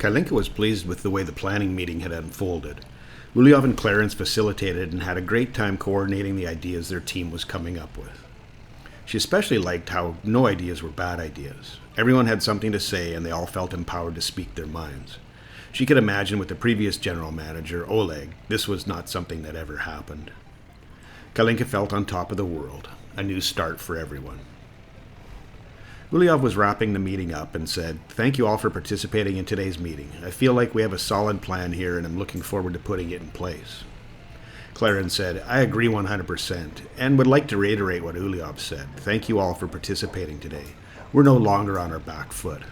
Kalinka was pleased with the way the planning meeting had unfolded. Uliov and Clarence facilitated and had a great time coordinating the ideas their team was coming up with. She especially liked how no ideas were bad ideas. Everyone had something to say and they all felt empowered to speak their minds. She could imagine with the previous general manager, Oleg, this was not something that ever happened. Kalinka felt on top of the world, a new start for everyone. Uliov was wrapping the meeting up and said, "Thank you all for participating in today's meeting. I feel like we have a solid plan here and I'm looking forward to putting it in place." Clarence said, "I agree 100% and would like to reiterate what Uliov said. Thank you all for participating today. We're no longer on our back foot."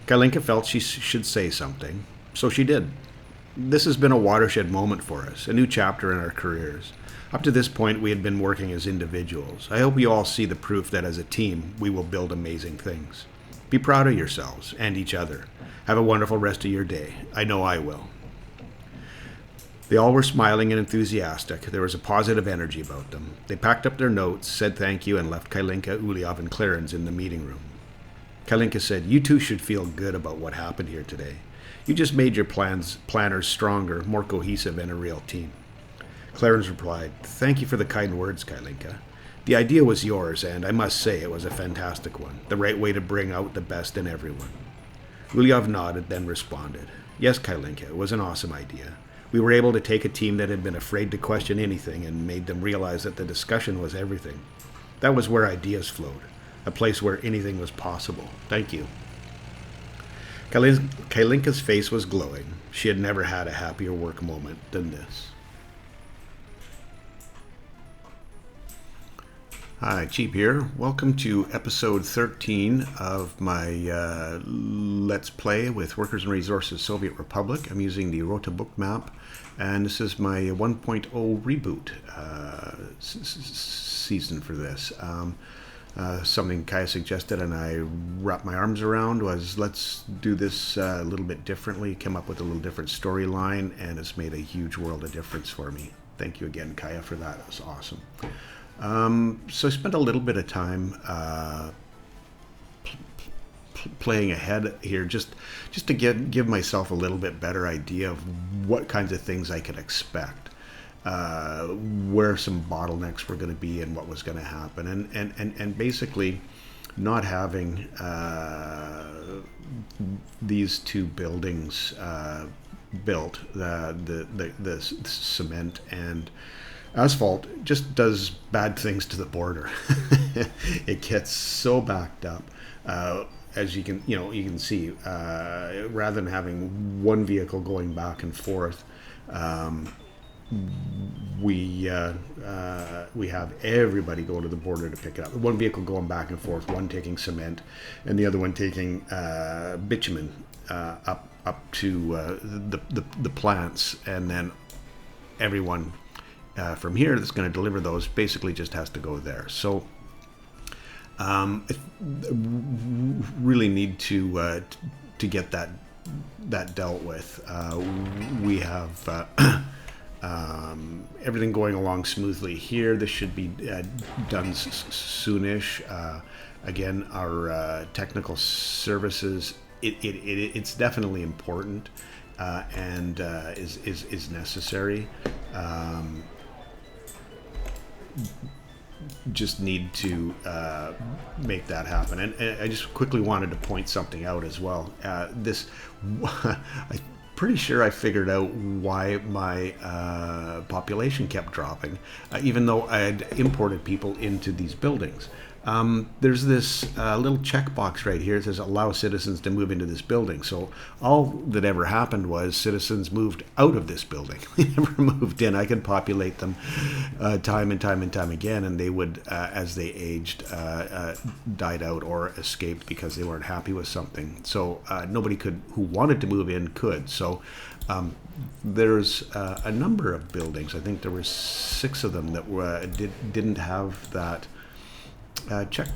Kalinka felt she should say something, so she did. This has been a watershed moment for us, a new chapter in our careers. Up to this point, we had been working as individuals. I hope you all see the proof that as a team, we will build amazing things. Be proud of yourselves and each other. Have a wonderful rest of your day. I know I will. They all were smiling and enthusiastic. There was a positive energy about them. They packed up their notes, said thank you, and left Kalinka, Uliov, and Clarence in the meeting room. Kalinka said, "You two should feel good about what happened here today. You just made your planners stronger, more cohesive, and a real team." Clarence replied, "Thank you for the kind words, Kalinka. The idea was yours, and I must say it was a fantastic one, the right way to bring out the best in everyone." Uliov nodded, then responded, "Yes, Kalinka, it was an awesome idea. We were able to take a team that had been afraid to question anything and made them realize that the discussion was everything. That was where ideas flowed, a place where anything was possible. Thank you." Kalinka's face was glowing. She had never had a happier work moment than this. Hi, Cheap here. Welcome to episode 13 of my Let's Play with Workers and Resources Soviet Republic. I'm using the Rote book map, and this is my 1.0 reboot season for this. Something Kaya suggested and I wrapped my arms around was, let's do this a little bit differently, come up with a little different storyline, and it's made a huge world of difference for me. Thank you again, Kaya, for that. It was awesome. So I spent a little bit of time playing ahead here, just to give myself a little bit better idea of what kinds of things I could expect, where some bottlenecks were going to be, and what was going to happen, and basically not having these two buildings built, the cement and asphalt just does bad things to the border. It gets so backed up, as you can see. Rather than having one vehicle going back and forth, we have everybody going to the border to pick it up. One vehicle going back and forth, one taking cement, and the other one taking bitumen up to the plants, and then everyone from here that's going to deliver those basically just has to go there. So really need to get that dealt with. We have everything going along smoothly here. This should be done soonish. Again, our technical services, it's definitely important and is necessary. Just need to make that happen, and I just quickly wanted to point something out as well. I'm pretty sure I figured out why my population kept dropping, even though I had imported people into these buildings. There's this little checkbox right here. It says allow citizens to move into this building. So all that ever happened was citizens moved out of this building. They never moved in. I could populate them time and time again, and they would, as they aged, died out or escaped because they weren't happy with something. So nobody who wanted to move in could. So there's a number of buildings. I think there were 6 of them that didn't have that check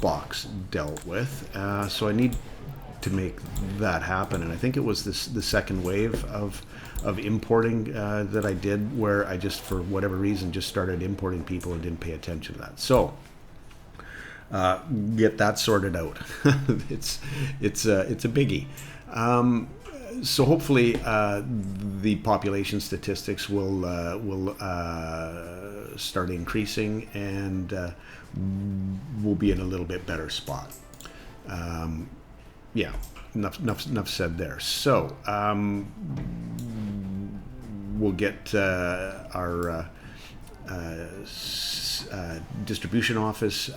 box dealt with, so I need to make that happen. And I think it was the second wave of importing that I did, where I just, for whatever reason, just started importing people and didn't pay attention to that. So get that sorted out. It's a biggie. So hopefully the population statistics will start increasing, and we'll be in a little bit better spot. Yeah, enough said there. So we'll get our distribution office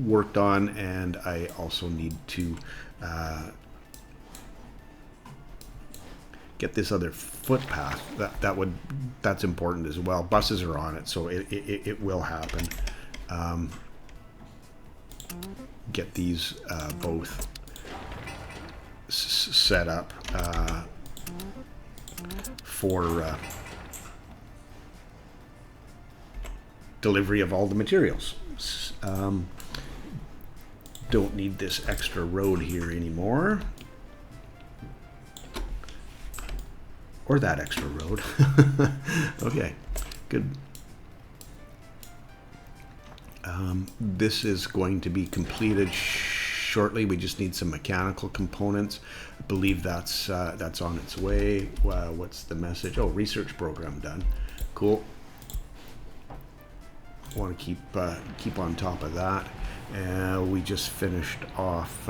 worked on, and I also need to get this other footpath. That's important as well. Buses are on it, so it will happen. Get these both set up for delivery of all the materials. Don't need this extra road here anymore. Or that extra road. Okay, good. This is going to be completed shortly. We just need some mechanical components. I believe that's on its way. What's the message? Oh, research program done. Cool. Want to keep on top of that. We just finished off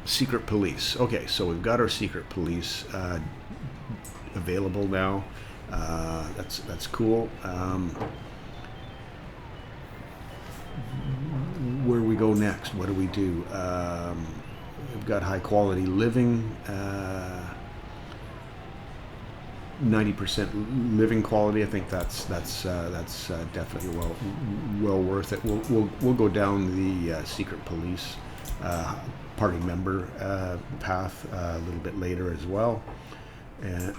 secret police. Okay, so we've got our secret police available now. That's cool. Where we go next? What do we do? We've got high quality living. 90% living quality. I think that's definitely well worth it. We'll go down the secret police party member path a little bit later as well. And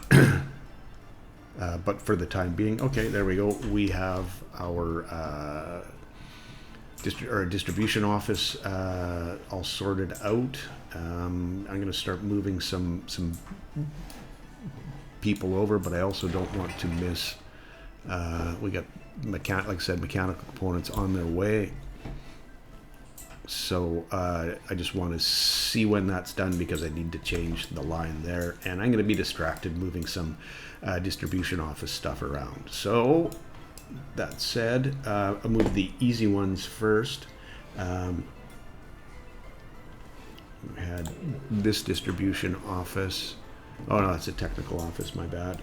but for the time being, okay, there we go. We have our distribution office all sorted out. I'm going to start moving some people over, but I also don't want to miss. We got like I said, mechanical components on their way. So I just want to see when that's done, because I need to change the line there, and I'm going to be distracted moving some distribution office stuff around. So that said, I'll move the easy ones first. We had this distribution office. Oh no, it's a technical office, my bad.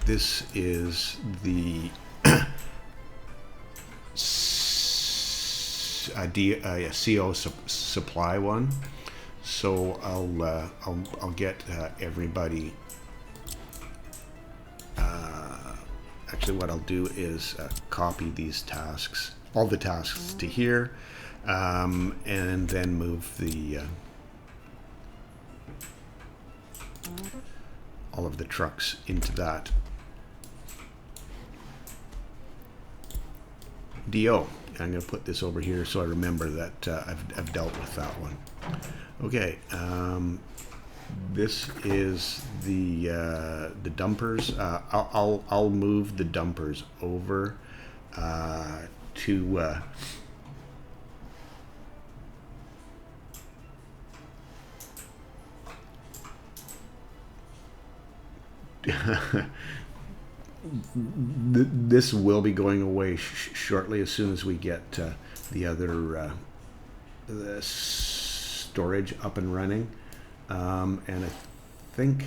This is the CO supply one. So I'll get everybody. Actually, what I'll do is copy these tasks, all the tasks, to here, and then move the all of the trucks into that DO. I'm going to put this over here so I remember that I've dealt with that one. Okay, this is the dumpers. I'll move the dumpers over to this will be going away shortly, as soon as we get the other the storage up and running. And I think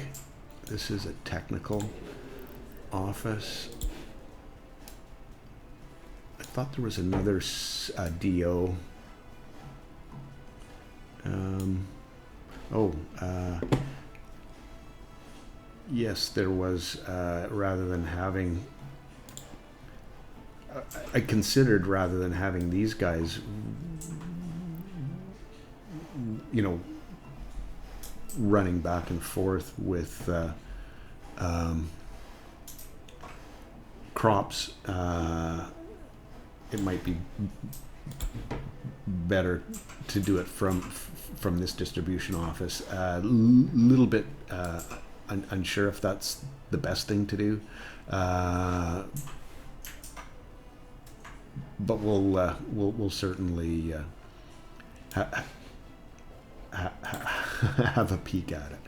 this is a technical office. I thought there was another DO. Yes, there was. Rather than having, I considered, rather than having these guys, you know, running back and forth with crops, it might be better to do it from this distribution office. A little bit unsure if that's the best thing to do. But we'll certainly have a peek at it.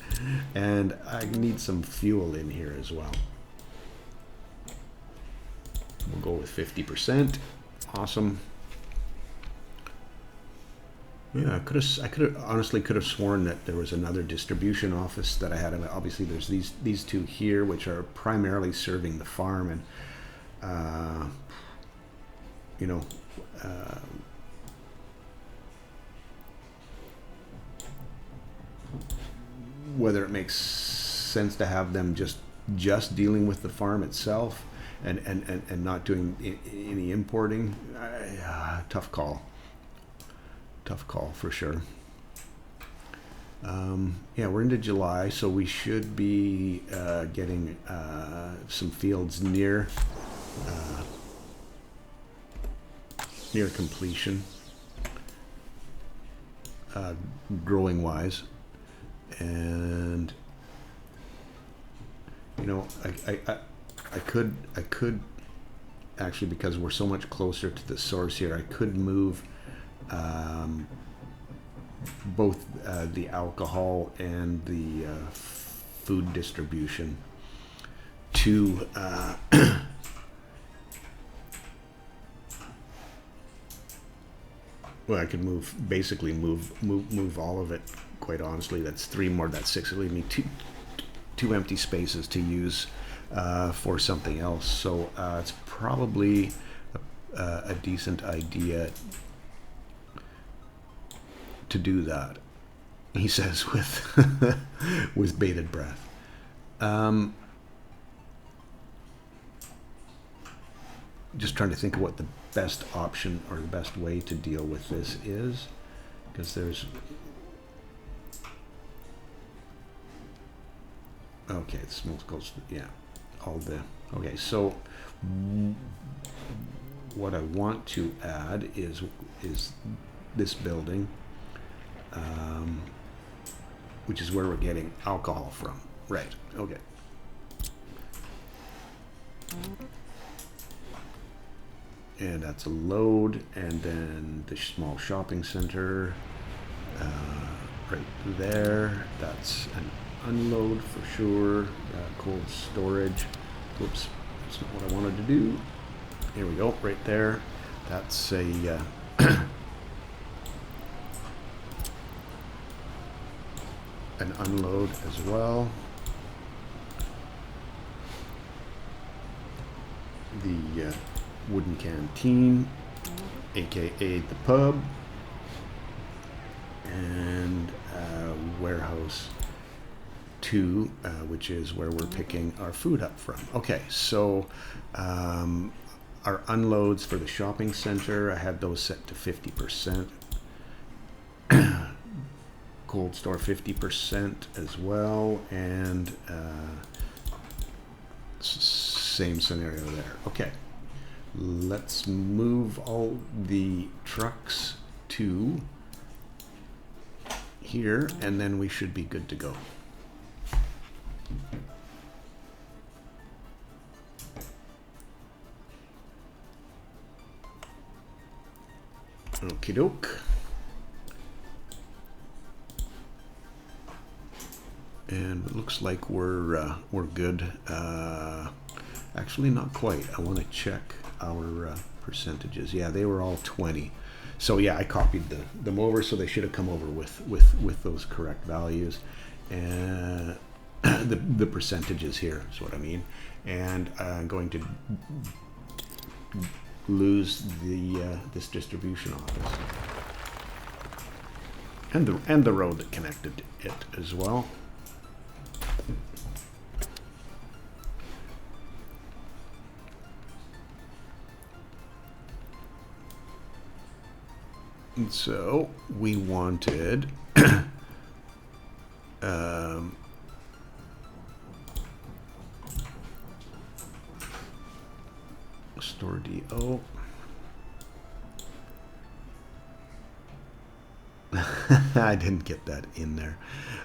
And I need some fuel in here as well. We'll go with 50%. Awesome. Yeah, I honestly could have sworn that there was another distribution office that I had. Obviously, there's these two here, which are primarily serving the farm, and you know, whether it makes sense to have them just dealing with the farm itself and not doing any importing. Tough call for sure. Yeah, we're into July, so we should be getting some fields near completion, growing wise. And you know, I could actually, because we're so much closer to the source here, I could move both the alcohol and the food distribution to well, I could basically move all of it. Quite honestly, that's 3 more. That's 6. It'll leave me two empty spaces to use for something else. So it's probably a decent idea to do that. He says with with bated breath. Just trying to think of what the best option or the best way to deal with this is, because there's okay, it's most close to, yeah, all the okay. So what I want to add is this building, which is where we're getting alcohol from, right? Okay. And that's a load, and then the small shopping center right there. That's an unload for sure. Cold storage. Whoops, that's not what I wanted to do. Here we go, right there. That's a an unload as well. The wooden canteen, aka the pub, and warehouse 2, which is where we're picking our food up from. Okay, so our unloads for the shopping center, I had those set to 50%. Cold store 50% as well, and same scenario there. Okay, let's move all the trucks to here, and then we should be good to go. Okie doke. And it looks like we're good. Actually, not quite. I want to check our percentages. Yeah, they were all 20. So yeah, I copied them over, so they should have come over with those correct values, and the percentages here is what I mean. And I'm going to lose this distribution office and the road that connected it as well. And so we wanted store DO. I didn't get that in there.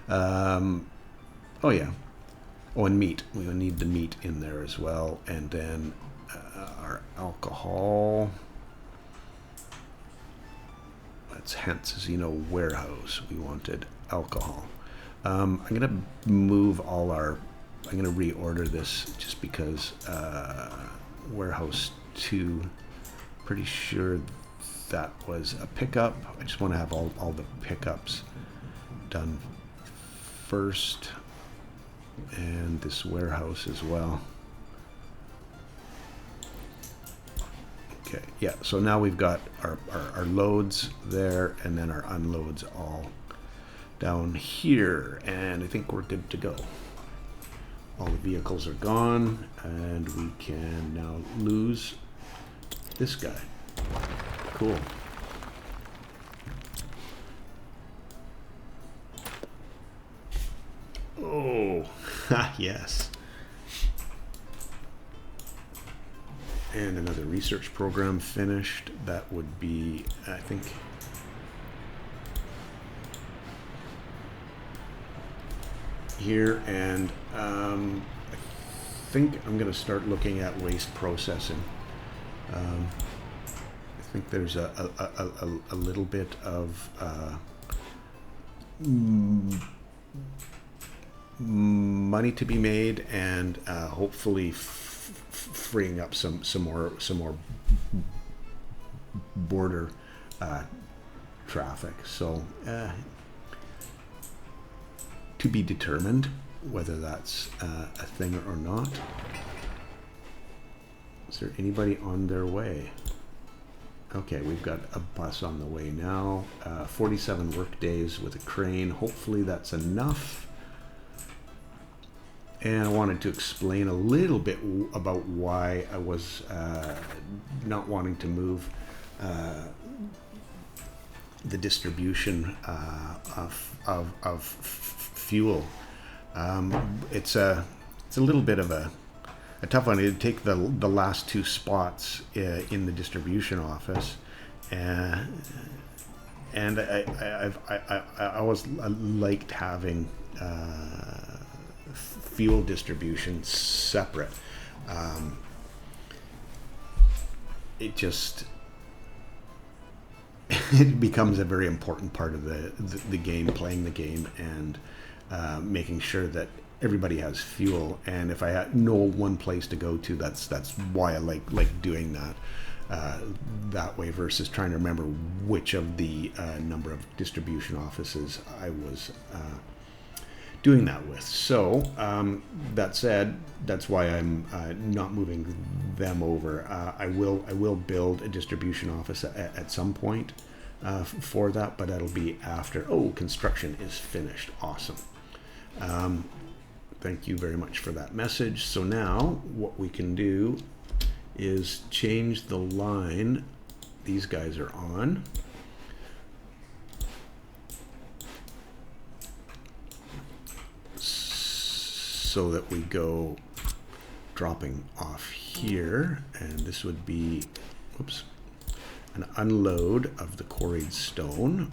Oh yeah, Oh, and meat. We need the meat in there as well. And then our alcohol. That's hence, as you know, warehouse. We wanted alcohol. I'm going to move all our... I'm going to reorder this just because warehouse 2, pretty sure that was a pickup. I just want to have all the pickups done first. And this warehouse as well. Okay, yeah, so now we've got our loads there and then our unloads all down here. And I think we're good to go. All the vehicles are gone and we can now lose this guy. Cool. Oh, yes. And another research program finished. That would be, I think, here. And I think I'm going to start looking at waste processing. I think there's a little bit of money to be made, and hopefully freeing up some more border traffic. So to be determined whether that's a thing or not. Is there anybody on their way? Okay, we've got a bus on the way now. 47 work days with a crane. Hopefully that's enough. And I wanted to explain a little bit about why I was not wanting to move the distribution of fuel. It's a little bit of a tough one. It'd take the last 2 spots in the distribution office, and I always liked having fuel distribution separate. It just it becomes a very important part of the game, playing the game, and making sure that everybody has fuel. And if I know one place to go to, that's why I like doing that that way, versus trying to remember which of the number of distribution offices I was doing that with. So that said, that's why I'm not moving them over. I will build a distribution office at some point for that, but that'll be after. Oh, construction is finished. Awesome. Thank you very much for that message. So now what we can do is change the line these guys are on. So that we go dropping off here, and this would be, oops, an unload of the quarried stone,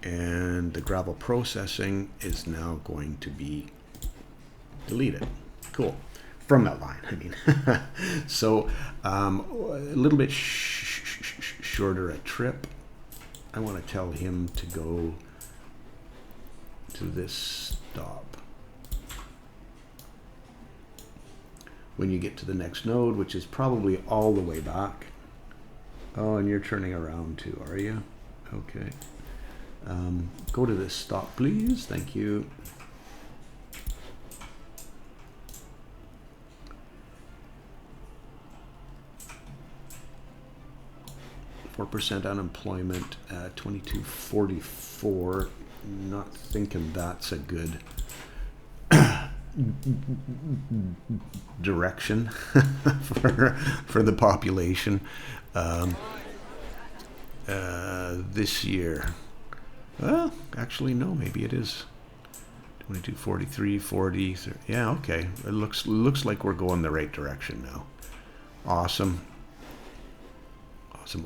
and the gravel processing is now going to be deleted. Cool. From that line, I mean. So a little bit shorter a trip. I want to tell him to go to this stop. When you get to the next node, which is probably all the way back. Oh, and you're turning around too, are you? Okay. Go to this stop, please. Thank you. %, unemployment, 2244. Not thinking that's a good direction for the population this year. Well, actually, no, maybe it is 22, 43, 40. Yeah, okay. It looks like we're going the right direction now. Awesome.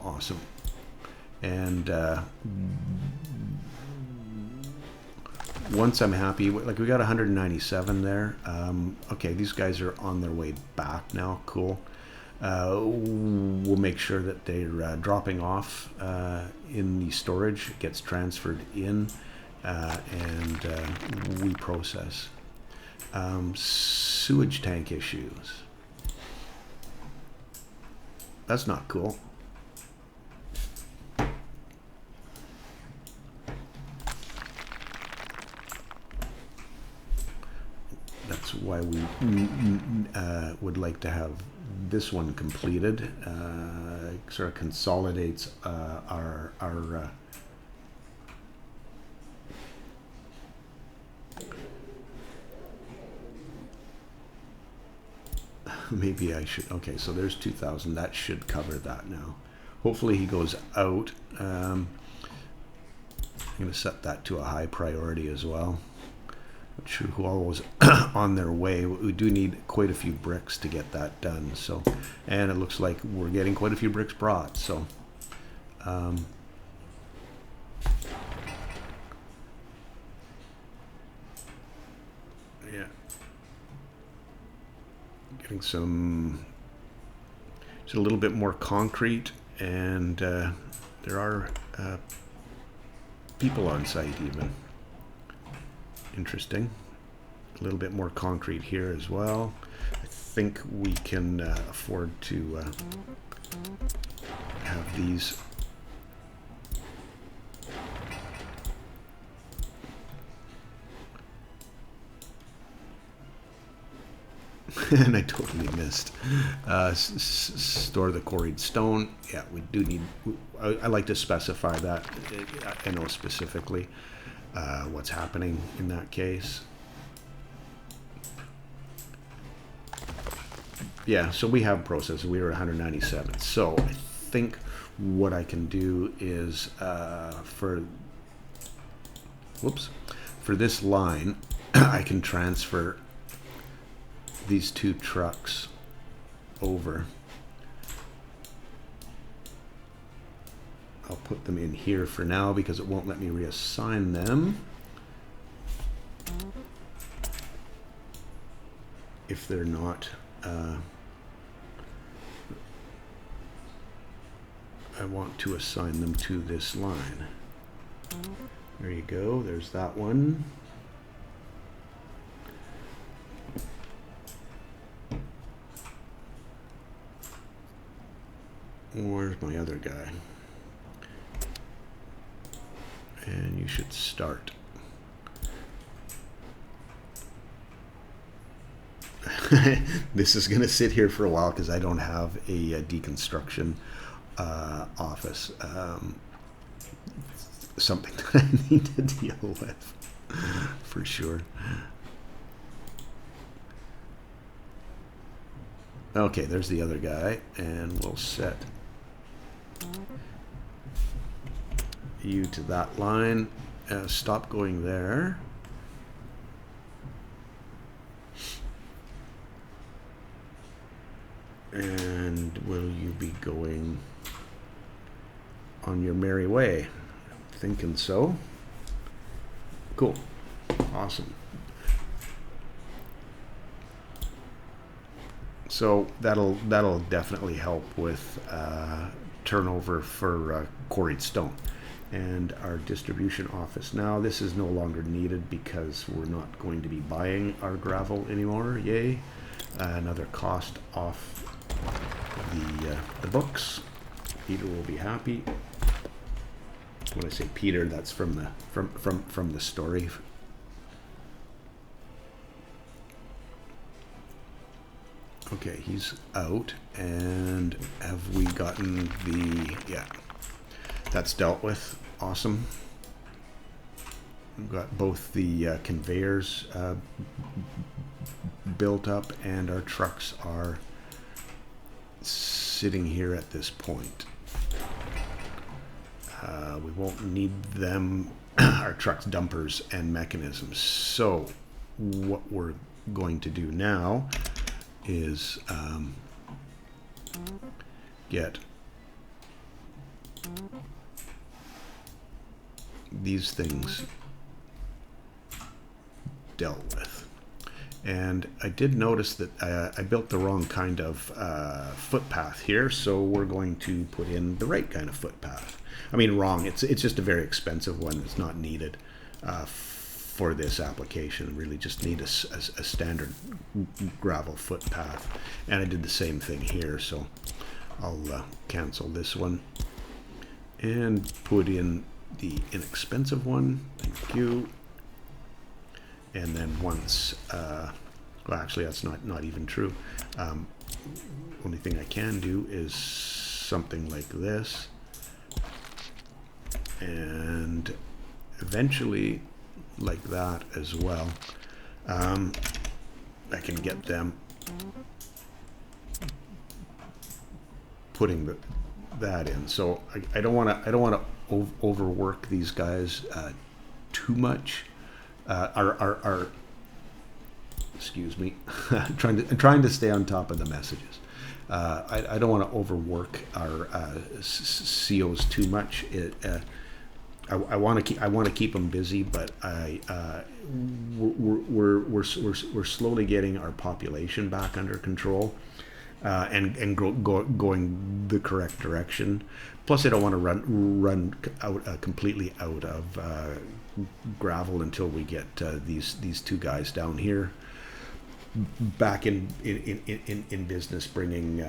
Awesome. once I'm happy, like we got 197 there. Okay, these guys are on their way back now. Cool. We'll make sure that they're dropping off in the storage. It gets transferred in, and we process. Sewage tank issues. That's not cool. That's why we would like to have this one completed. Sort of consolidates our maybe I should. Okay, so there's 2,000. That should cover that now. Hopefully he goes out. I'm going to set that to a high priority as well. Who always on their way. We do need quite a few bricks to get that done. So, and it looks like we're getting quite a few bricks brought. So, yeah, getting some just a little bit more concrete, and there are people on site even. Interesting. A little bit more concrete here as well. I think we can afford to have these. And I totally missed. Store the quarried stone. Yeah, we do need. I like to specify that. I know specifically what's happening in that case. Yeah, so we have processed. We were 197. So I think what I can do is for this line, I can transfer these two trucks over. I'll put them in here for now because it won't let me reassign them if they're not. I want to assign them to this line. There you go. There's that one. Where's my other guy? And you should start. This is going to sit here for a while because I don't have a deconstruction office. Something that I need to deal with for sure. Okay, there's the other guy, and we'll set you to that line. Stop going there. And will you be going on your merry way? Thinking so. Cool. Awesome. So that'll definitely help with turnover for quarried stone. And our distribution office now, this is no longer needed because we're not going to be buying our gravel anymore. Yay. Another cost off the books. Peter will be happy. When I say Peter, that's from the story. Okay, he's out. And have we gotten the... Yeah, that's dealt with. Awesome. We've got both the conveyors built up, and our trucks are sitting here at this point. We won't need them, our trucks, dumpers, and mechanisms. So what we're going to do now is get these things dealt with. And I did notice that I built the wrong kind of footpath here, so we're going to put in the right kind of footpath. I mean, wrong, it's just a very expensive one that's not needed for this application. Really just need a standard gravel footpath. And I did the same thing here, so I'll cancel this one and put in the inexpensive one. Thank you. And then once, well, actually that's not even true. Only thing I can do is something like this. And eventually like that as well. I can get them putting that in. So I don't want to overwork these guys too much. Excuse me, I'm trying to stay on top of the messages. I don't want to overwork our COs too much. I want to keep them busy, but we're slowly getting our population back under control and going the correct direction. Plus, I don't want to run out completely out of gravel until we get these two guys down here back in business, bringing.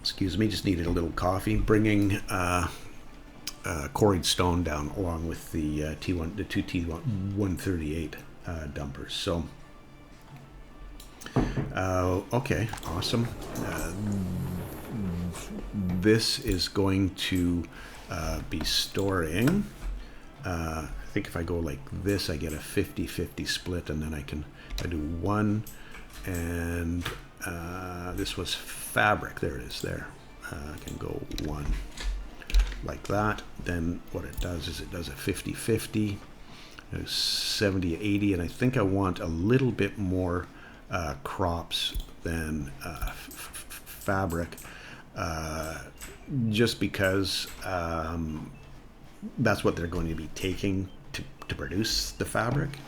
Excuse me, just needed a little coffee. Bringing quarried stone down along with the two T138 dumpers. So. Okay, awesome. This is going to be storing. I think if I go like this, I get a 50-50 split, and then I do one, and this was fabric. There it is. There, I can go one like that. Then what it does is it does a 50-50, 70-80, and I think I want a little bit more crops than fabric, just because that's what they're going to be taking to produce the fabric,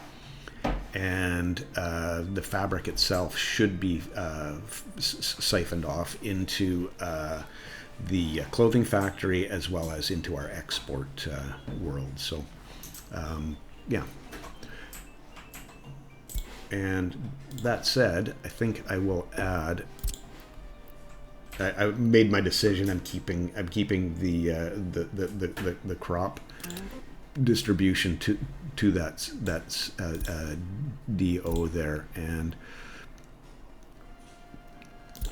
and the fabric itself should be siphoned off into the clothing factory as well as into our export world. So yeah. And that said, I think I will add. I made my decision. I'm keeping the crop distribution to that's DO there, and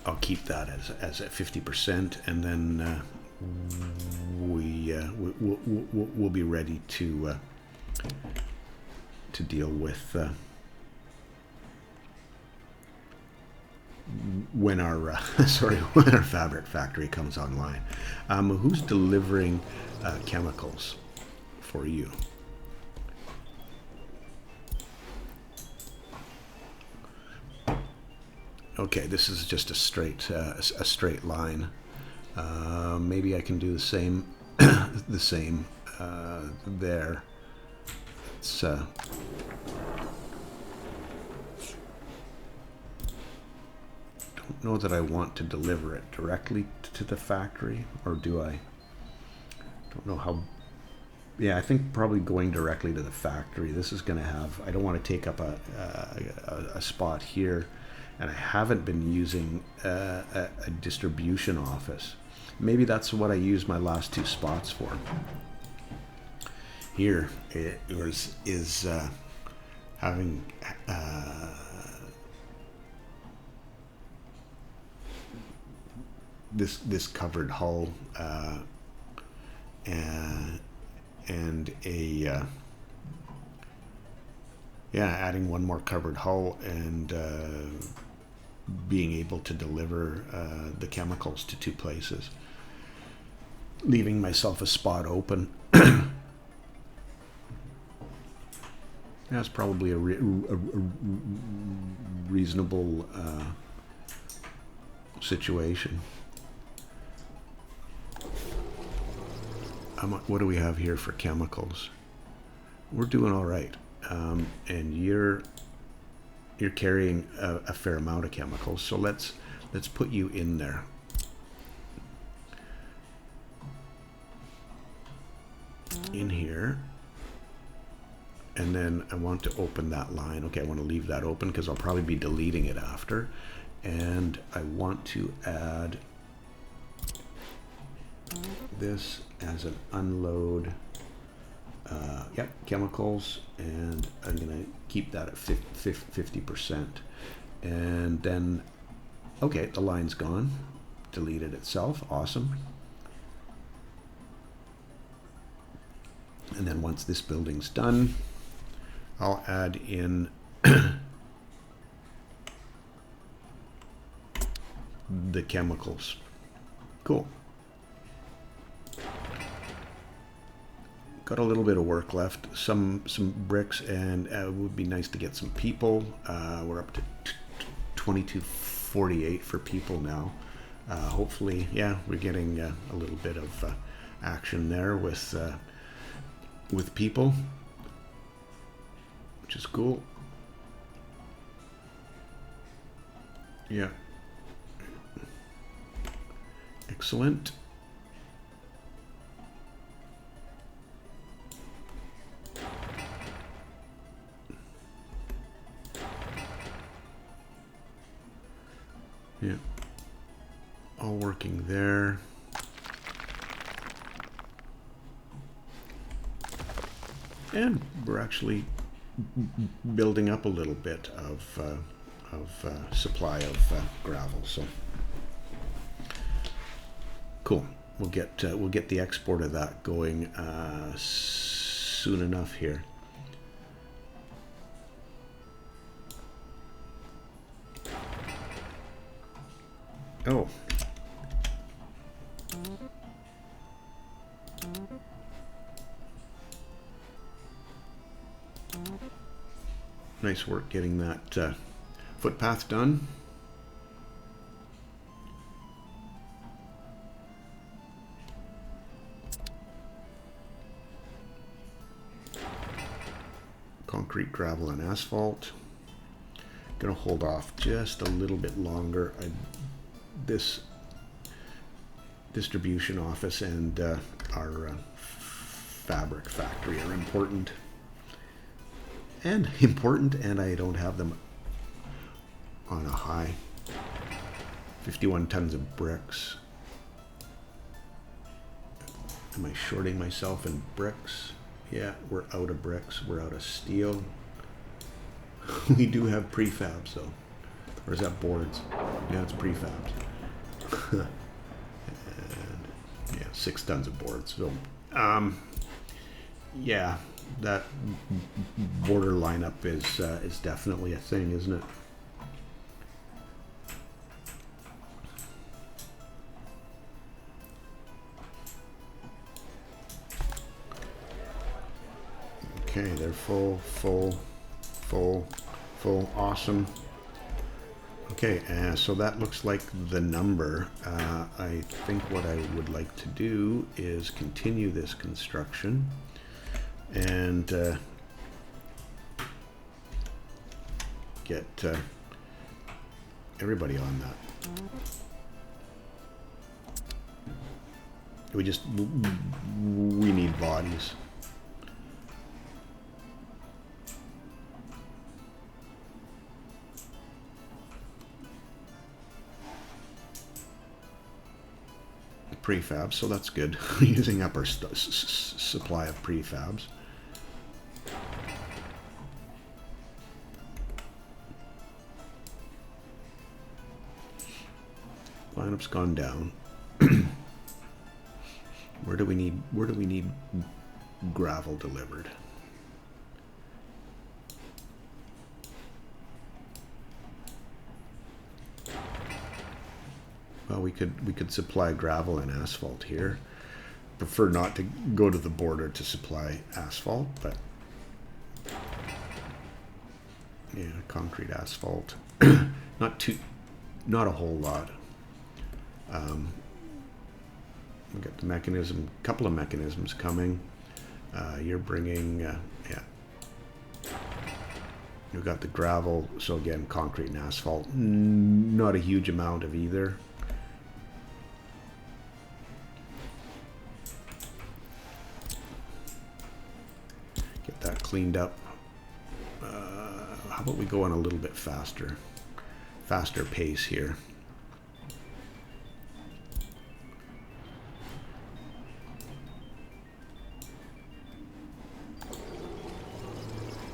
I'll keep that as at 50%, and then we'll be ready to deal with. When our when our fabric factory comes online. Who's delivering chemicals for you? Okay, this is just a straight line. Maybe I can do the same there. It's don't know that I want to deliver it directly to the factory, or do I? Don't know how. Yeah, I think probably going directly to the factory. This is going to have. I don't want to take up a spot here, and I haven't been using a distribution office. Maybe that's what I use my last two spots for. Here it is having. This covered hull and a adding one more covered hull and being able to deliver the chemicals to two places, leaving myself a spot open. That's probably a reasonable situation. What do we have here for chemicals? We're doing all right. and you're carrying a fair amount of chemicals, so let's put you in there. In here, and then I want to open that line. Okay, I want to leave that open because I'll probably be deleting it after, and I want to add this as an unload. Yep, chemicals, and I'm gonna keep that at 50%, and then okay, the line's gone, deleted itself. Awesome. And then once this building's done, I'll add in the chemicals. Cool. Got a little bit of work left, some bricks, and it would be nice to get some people. We're up to 2248 for people now. Hopefully, yeah, we're getting a little bit of action there with people, which is cool. Yeah. Excellent. Yeah. All working there. And we're actually building up a little bit of supply of gravel. So cool. We'll get the export of that going soon enough here. Oh. Nice work getting that footpath done. Concrete, gravel, and asphalt. Gonna hold off just a little bit longer. This distribution office and our fabric factory are important, and I don't have them on a high. 51 tons of bricks. Am I shorting myself in bricks? Yeah, we're out of bricks. We're out of steel. We do have prefabs though. Or is that boards? Yeah, it's prefabs. And yeah, 6 tons of boards. So, yeah, that border lineup is definitely a thing, isn't it? Okay, they're full. Awesome. Okay, so that looks like the number. I think what I would like to do is continue this construction and get everybody on that. We need bodies. Prefabs, so that's good. Using up our supply of prefabs. Lineup's gone down. Where do we need gravel delivered? Well, we could supply gravel and asphalt here. Prefer not to go to the border to supply asphalt, but yeah, concrete asphalt. Not a whole lot. We got the couple of mechanisms coming. You're bringing, yeah. We've got the gravel, so again, concrete and asphalt. Not a huge amount of either. Get that cleaned up. How about we go on a little bit faster pace here.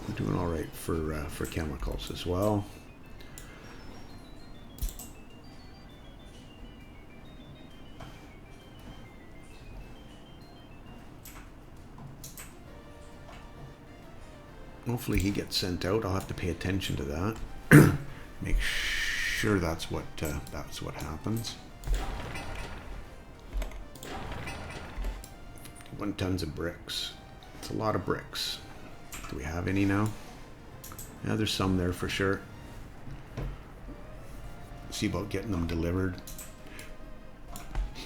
We're doing all right for chemicals as well. Hopefully he gets sent out. I'll have to pay attention to that. Make sure that's what happens. 51 tons of bricks. It's a lot of bricks. Do we have any now? Yeah, there's some there for sure. See about getting them delivered.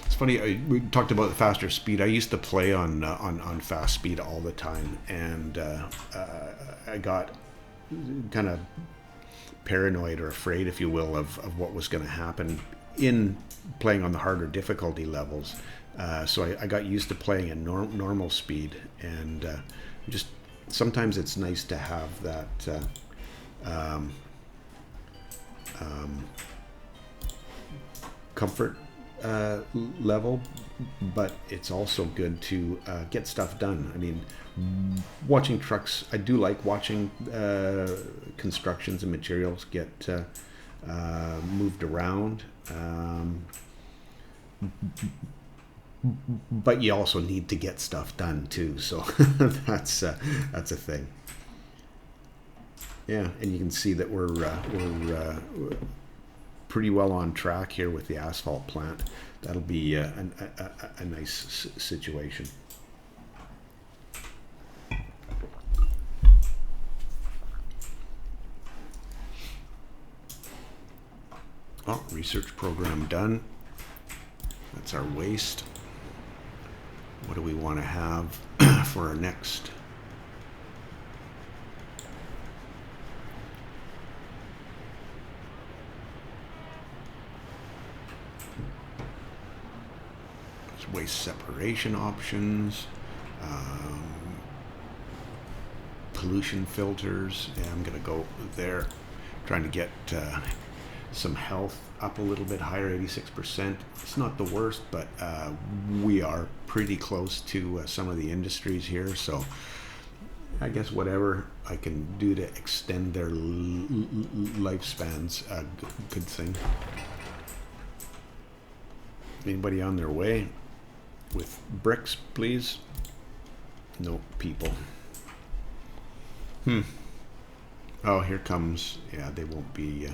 It's funny, we talked about the faster speed. I used to play on fast speed all the time, and I got kind of paranoid or afraid, if you will, of what was going to happen in playing on the harder difficulty levels. So I got used to playing at normal speed, and just sometimes it's nice to have that comfort level, but it's also good to get stuff done. I mean, watching trucks, I do like watching constructions and materials get moved around, but you also need to get stuff done too, so that's a thing. Yeah, and you can see that we're pretty well on track here with the asphalt plant. That'll be a nice situation. Oh, research program done. That's our waste. What do we want to have for our next? Waste separation options, pollution filters. Yeah, I'm gonna go there, trying to get some health up a little bit higher. 86%. It's not the worst, but we are pretty close to some of the industries here, so I guess whatever I can do to extend their lifespans, a good thing. Anybody on their way with bricks, please? No people. Oh, here comes. Yeah, they won't be.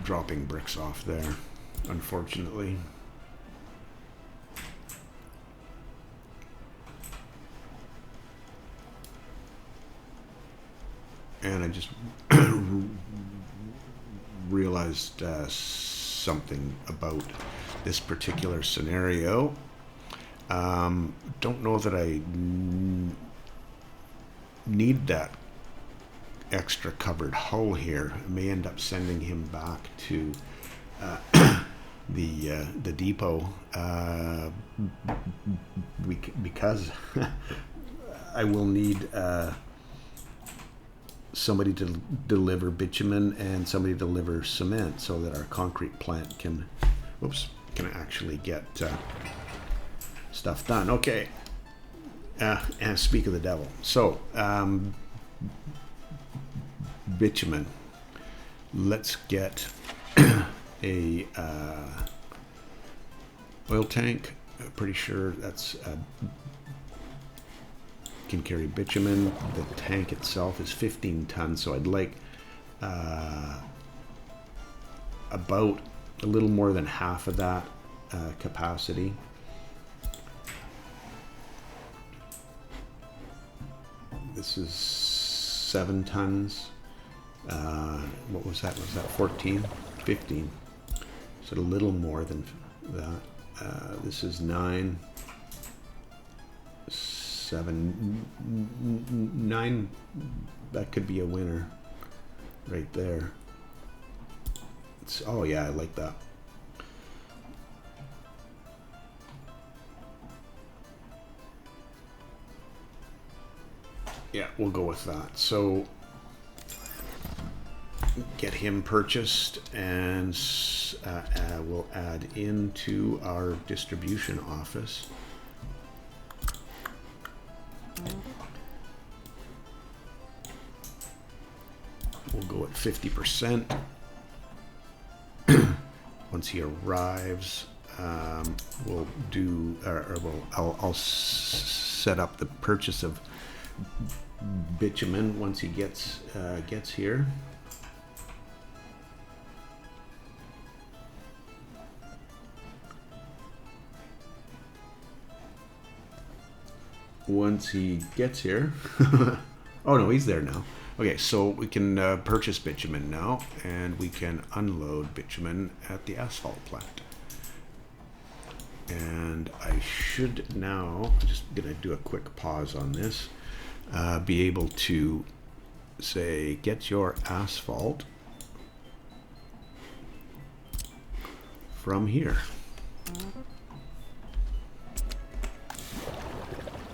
Dropping bricks off there, unfortunately. And I just realized something about this particular scenario. Don't know that I need that extra covered hull here. I may end up sending him back to the depot because I will need somebody to deliver bitumen and somebody to deliver cement so that our concrete plant can actually get stuff done. Okay. And speak of the devil. So, bitumen. Let's get a oil tank. I'm pretty sure that's can carry bitumen. The tank itself is 15 tons, so I'd like about a little more than half of that capacity. This is 7 tons. What was that? Was that 14? 15. So a little more than that. This is 9, 7, 9. That could be a winner right there. Oh yeah, I like that. Yeah, we'll go with that. So get him purchased, and we'll add into our distribution office. We'll go at 50%. Once he arrives, we'll do, I'll set up the purchase of bitumen once he gets here. Once he gets here, oh no, he's there now. Okay, so we can purchase bitumen now, and we can unload bitumen at the asphalt plant. And I should now, I'm just gonna do a quick pause on this, be able to say, get your asphalt from here.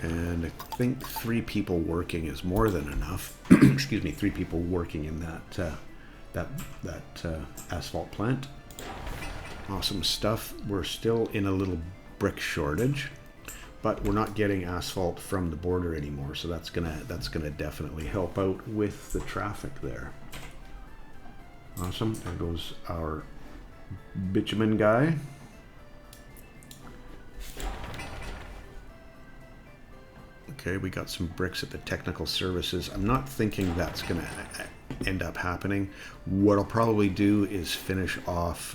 And I think 3 people working is more than enough. Excuse me, 3 people working in that asphalt plant. Awesome stuff. We're still in a little brick shortage, but we're not getting asphalt from the border anymore, so that's gonna definitely help out with the traffic there. Awesome. There goes our bitumen guy. Okay, we got some bricks at the technical services. I'm not thinking that's going to end up happening. What I'll probably do is finish off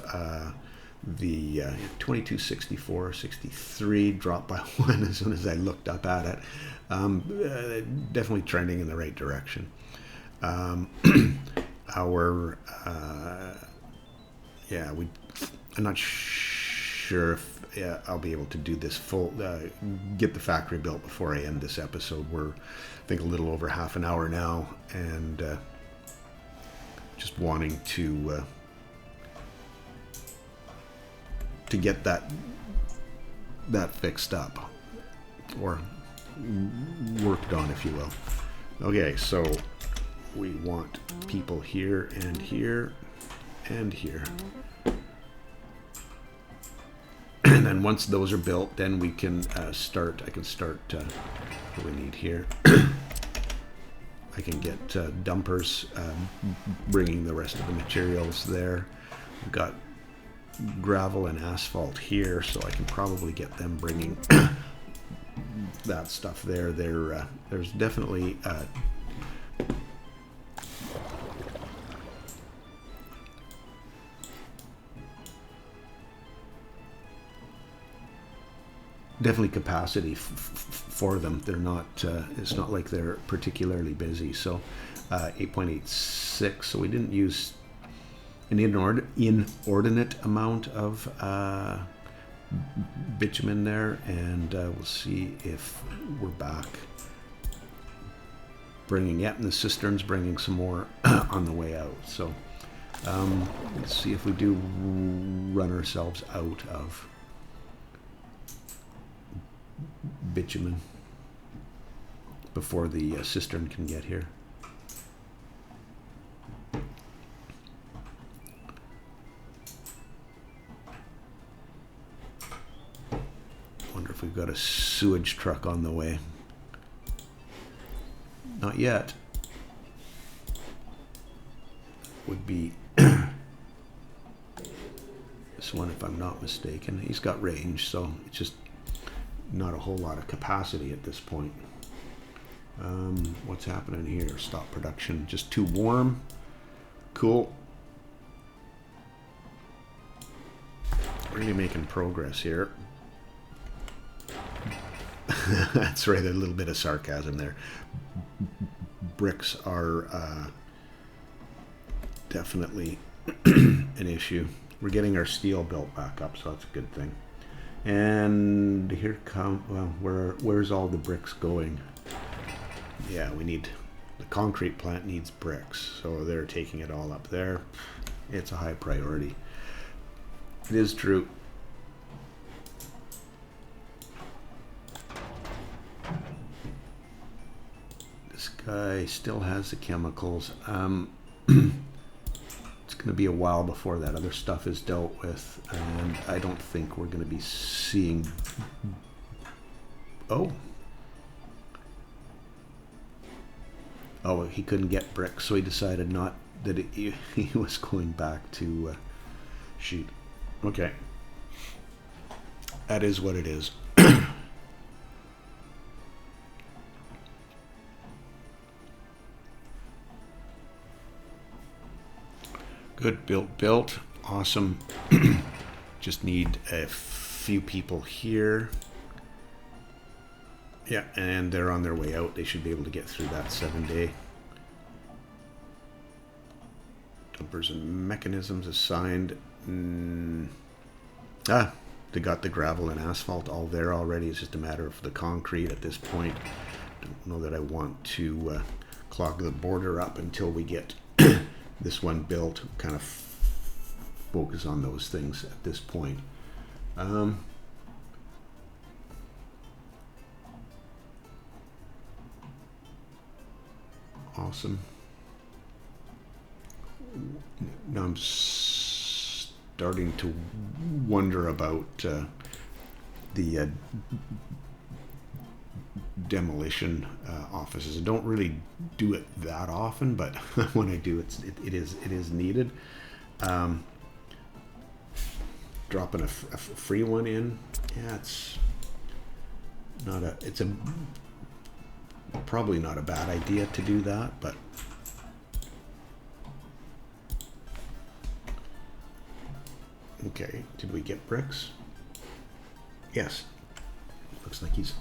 the 2264, 63, drop by 1 as soon as I looked up at it. Definitely trending in the right direction. I'm not sure if I'll be able to do this full, get the factory built before I end this episode. We're, I think, a little over half an hour now, and just wanting to get that fixed up, or worked on, if you will. Okay, so we want people here and here and here. And then once those are built, then we can start. I can start. What do we need here? I can get dumpers bringing the rest of the materials there. We've got gravel and asphalt here, so I can probably get them bringing that stuff there. There's definitely capacity for them. They're not, it's not like they're particularly busy. So 8.86, so we didn't use an inordinate amount of bitumen there, and we'll see if we're back bringing it, and the cistern's bringing some more on the way out. So let's see if we do run ourselves out of bitumen before the cistern can get here. Wonder if we've got a sewage truck on the way. Not yet. Would be this one, if I'm not mistaken. He's got range, so it's just not a whole lot of capacity at this point. What's happening here? Stop production. Just too warm. Cool. Really making progress here. That's right, a little bit of sarcasm there. Bricks are definitely an issue. We're getting our steel built back up, so that's a good thing. And here come, well, where's all the bricks going? Yeah, we need, the concrete plant needs bricks, so they're taking it all up there. It's a high priority. It is true. This guy still has the chemicals. It's going to be a while before that other stuff is dealt with, and I don't think we're going to be seeing... Oh, he couldn't get bricks, so he decided not that he was going back to shoot. Okay, that is what it is. Good, built, awesome. Just need a few people here. Yeah, and they're on their way out. They should be able to get through that 7-day. Dumpers and mechanisms assigned. They got the gravel and asphalt all there already. It's just a matter of the concrete at this point. Don't know that I want to clog the border up until we get this one built. Kind of focus on those things at this point. Awesome. Now I'm starting to wonder about the demolition offices. I don't really do it that often, but when I do, it is needed. Dropping a free one in, yeah, it's probably not a bad idea to do that, but okay. Did we get bricks? Yes. Looks like he's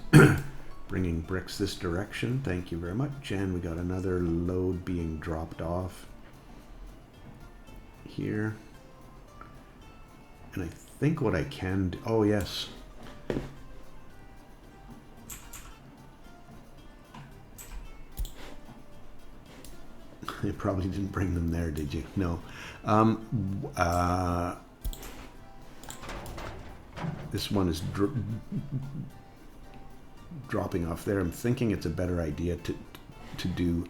bringing bricks this direction. Thank you very much. And we got another load being dropped off here. And I think what I can do, oh yes. You probably didn't bring them there, did you? No. This one is dropping off there. I'm thinking it's a better idea to do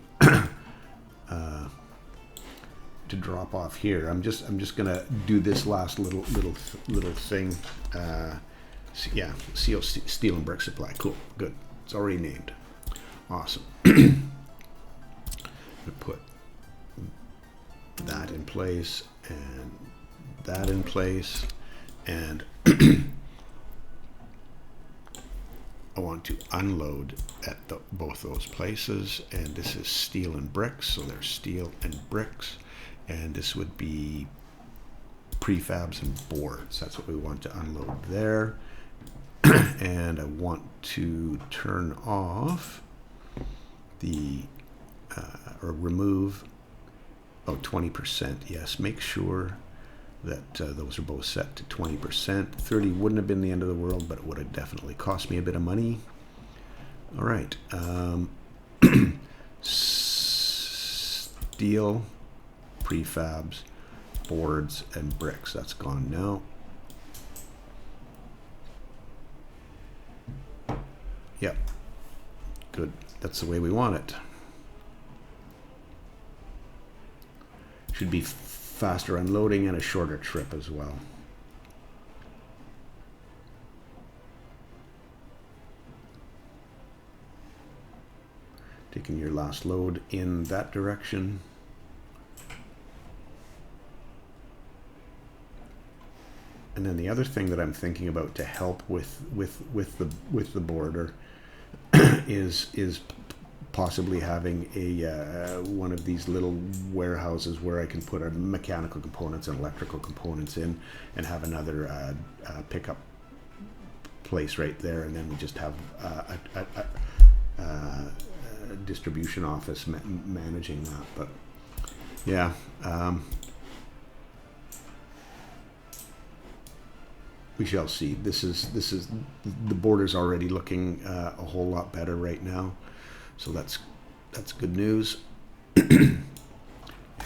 to drop off here. I'm just gonna do this last little thing. Yeah, steel and brick supply. Cool, good. It's already named. Awesome. I'm gonna put that in place and that in place, and I want to unload at both those places, and this is steel and bricks, so there's steel and bricks, and this would be prefabs and boards. That's what we want to unload there. And I want to turn off the or remove 20%. Yes, make sure that those are both set to 20%. 30 wouldn't have been the end of the world, but it would have definitely cost me a bit of money. All right. Steel, prefabs, boards, and bricks. That's gone now. Yep. Good. That's the way we want it. Should be faster unloading and a shorter trip as well. Taking your last load in that direction. And then the other thing that I'm thinking about to help with the border is possibly having a one of these little warehouses where I can put our mechanical components and electrical components in, and have another pickup place right there, and then we just have a distribution office managing that. But yeah, we shall see. This is the border's already looking a whole lot better right now, so that's good news.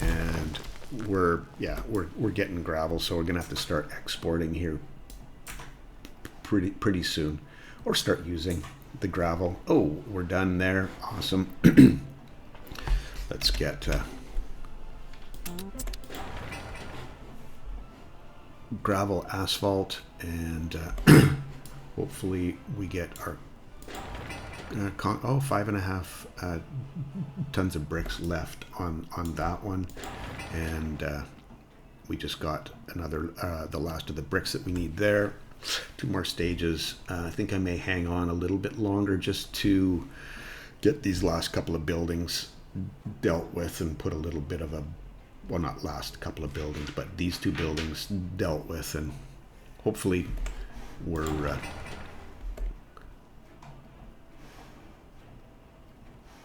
And we're getting gravel, so we're gonna have to start exporting here pretty soon, or start using the gravel. Oh, we're done there. Awesome. Let's get gravel, asphalt, and hopefully we get our 5.5 tons of bricks left on that one, and we just got another the last of the bricks that we need there. 2 more stages. I think I may hang on a little bit longer just to get these last couple of buildings dealt with and put a little bit of a, well, not last couple of buildings, but these 2 buildings dealt with, and hopefully we're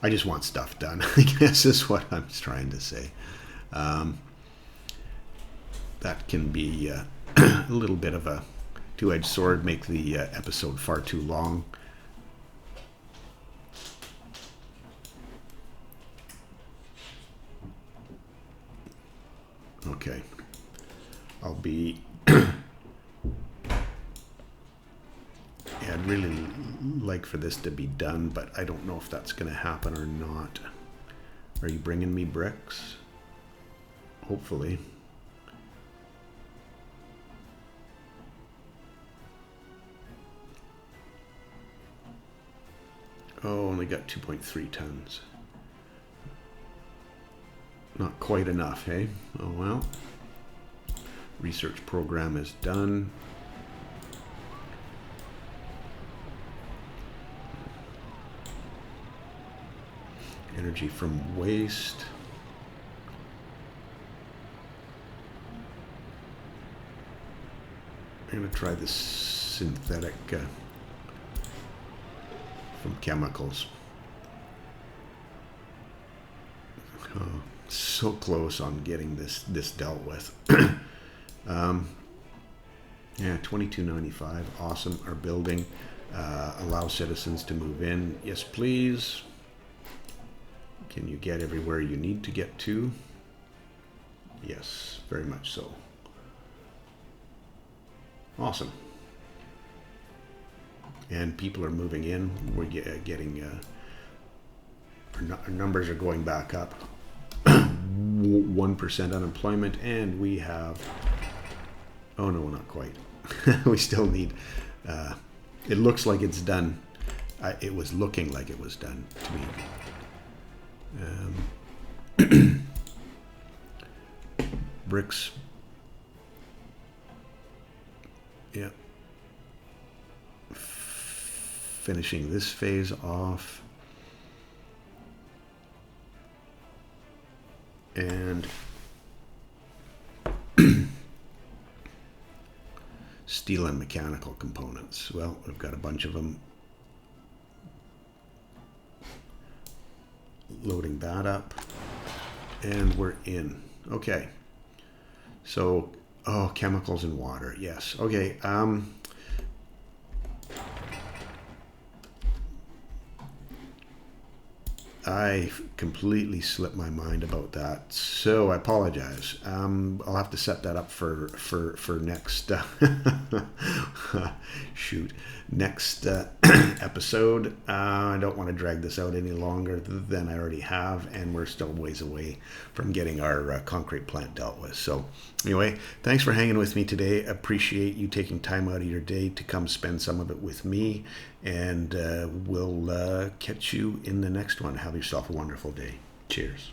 I just want stuff done, I guess is what I'm trying to say. That can be a little bit of a two-edged sword, make the episode far too long. Okay, I'll be I'd really like for this to be done, but I don't know if that's going to happen or not. Are you bringing me bricks? Hopefully. Oh, only got 2.3 tons. Not quite enough, hey? Oh well. Research program is done. Energy from waste. I'm going to try this synthetic from chemicals. Oh, so close on getting this dealt with. Yeah, $22.95. Awesome. Our building allow citizens to move in. Yes, please. Can you get everywhere you need to get to? Yes, very much so. Awesome. And people are moving in. We're getting our numbers are going back up. 1% unemployment, and we have, oh no, not quite. We still need, it looks like it's done. It was looking like it was done to me. Bricks. Yeah. Finishing this phase off. And steel and mechanical components. Well, we've got a bunch of them. Loading that up. And we're in. Okay. So, oh, chemicals and water. Yes. Okay. I completely slipped my mind about that, so I apologize. I'll have to set that up for next next episode. I don't want to drag this out any longer than I already have, and we're still ways away from getting our concrete plant dealt with. So anyway, thanks for hanging with me today. Appreciate you taking time out of your day to come spend some of it with me, and we'll catch you in the next one. Have yourself a wonderful day. Cheers.